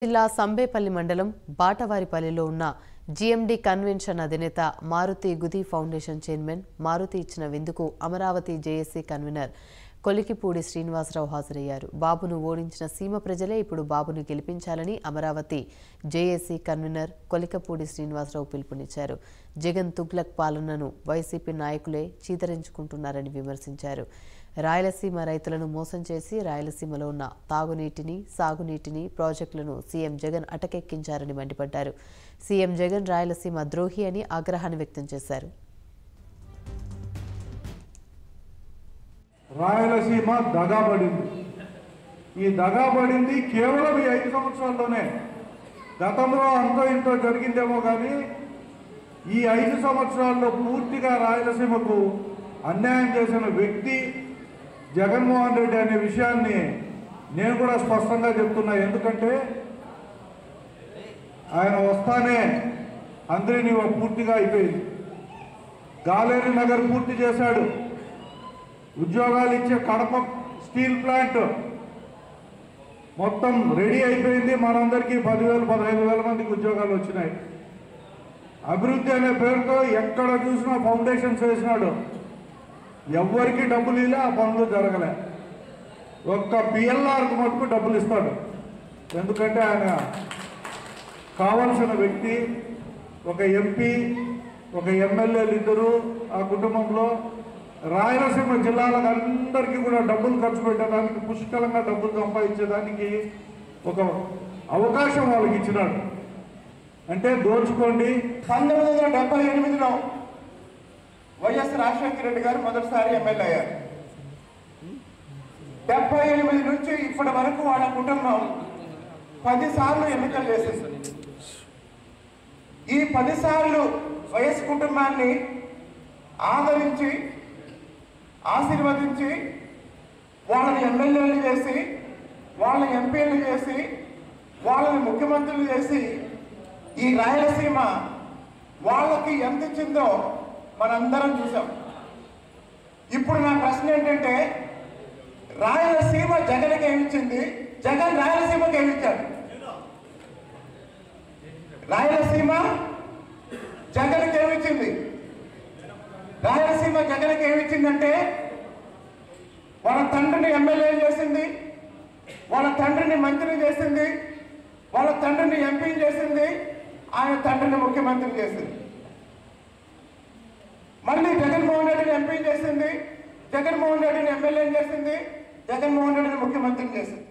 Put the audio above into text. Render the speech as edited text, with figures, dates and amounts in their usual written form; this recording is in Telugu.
జిల్లా సంబేపల్లి మండలం బాటవారిపల్లిలో ఉన్న జీఎండీ కన్వెన్షన్ అధినేత మారుతి గుది ఫౌండేషన్ చైర్మన్ మారుతి ఇచ్చిన విందుకు అమరావతి జేఏసీ కన్వీనర్ కొలికిపూడి శ్రీనివాసరావు హాజరయ్యారు. బాబును ఓడించిన సీమ ప్రజలే ఇప్పుడు బాబును గెలిపించాలని అమరావతి జేఏసీ కన్వీనర్ కొలికిపూడి శ్రీనివాసరావు పిలుపునిచ్చారు. జగన్ తుగ్లక్ పాలనను వైసీపీ నాయకులే చీదరించుకుంటున్నారని విమర్శించారు. రాయలసీమ రైతులను మోసం చేసి రాయలసీమలో ఉన్న తాగునీటిని, సాగునీటిని, ప్రాజెక్టులను సీఎం జగన్ అటకెక్కించారని మండిపడ్డారు. సీఎం జగన్ రాయలసీమ ద్రోహి అని ఆగ్రహాన్ని వ్యక్తం చేశారు. రాయలసీమ దగాబడింది. ఈ దగాబడింది కేవలం ఈ 5 సంవత్సరాల్లోనే. గతంలో అంతో ఇంతో జరిగిందేమో కానీ ఈ 5 సంవత్సరాల్లో పూర్తిగా రాయలసీమకు అన్యాయం చేసిన వ్యక్తి జగన్మోహన్ రెడ్డి అనే విషయాన్ని నేను కూడా స్పష్టంగా చెప్తున్నా. ఎందుకంటే ఆయన వస్తానే అందరినీ పూర్తిగా అయిపోయింది. గాలేరు నగర్ పూర్తి చేశాడు. ఉద్యోగాలు ఇచ్చే కడప స్టీల్ ప్లాంట్ మొత్తం రెడీ అయిపోయింది. మనందరికీ 10,000, 15,000 మందికి ఉద్యోగాలు వచ్చినాయి. అభివృద్ధి అనే పేరుతో ఎక్కడ చూసినా ఫౌండేషన్స్ వేసినాడు. ఎవరికి డబ్బులు ఇలా ఆ పనులు జరగలే. ఒక్క పిఎల్ఆర్కు మటుకు డబ్బులు ఇస్తాడు. ఎందుకంటే ఆయన కావాల్సిన వ్యక్తి, ఒక ఎంపీ, ఒక ఎమ్మెల్యేలు ఇద్దరు ఆ కుటుంబంలో రాయలసీమ జిల్లాలకు అందరికీ కూడా డబ్బులు ఖర్చు పెట్టడానికి, పుష్కలంగా డబ్బులు సంపాదించేదానికి ఒక అవకాశం వాళ్ళకి ఇచ్చినాడు. అంటే దోచుకోండి. 1978లో వైఎస్ రాజశేఖర రెడ్డి గారు మొదటిసారి ఎమ్మెల్యే అయ్యారు. 78 నుంచి ఇప్పటి వరకు వాళ్ళ కుటుంబం 10 సార్లు ఎన్నికలు చేసింది. ఈ 10 సార్లు వైఎస్ కుటుంబాన్ని ఆదరించి, ఆశీర్వదించి, వాళ్ళని ఎమ్మెల్యేలు చేసి, వాళ్ళని ఎంపీలు చేసి, వాళ్ళని ముఖ్యమంత్రులు చేసి ఈ రాయలసీమ వాళ్ళకి ఎంత ఇచ్చిందో మనందరం చూసాం. ఇప్పుడు నా ప్రశ్న ఏంటంటే, రాయలసీమ జగన్కి ఏమిచ్చింది, జగన్ రాయలసీమకి ఏమిచ్చాడు? రాయలసీమ జగన్కి ఏమిచ్చింది? రాయలసీమ జగన్కి ఏమిచ్చిందంటే వాళ్ళ తండ్రిని ఎమ్మెల్యే చేసింది, వాళ్ళ తండ్రిని మంత్రిని చేసింది, వాళ్ళ తండ్రిని ఎంపీని చేసింది, ఆయన తండ్రిని ముఖ్యమంత్రి చేసింది. మళ్ళీ జగన్మోహన్ రెడ్డిని ఎంపీని చేసింది, జగన్మోహన్ రెడ్డిని ఎమ్మెల్యేని చేసింది, జగన్మోహన్ రెడ్డిని ముఖ్యమంత్రిని చేసింది.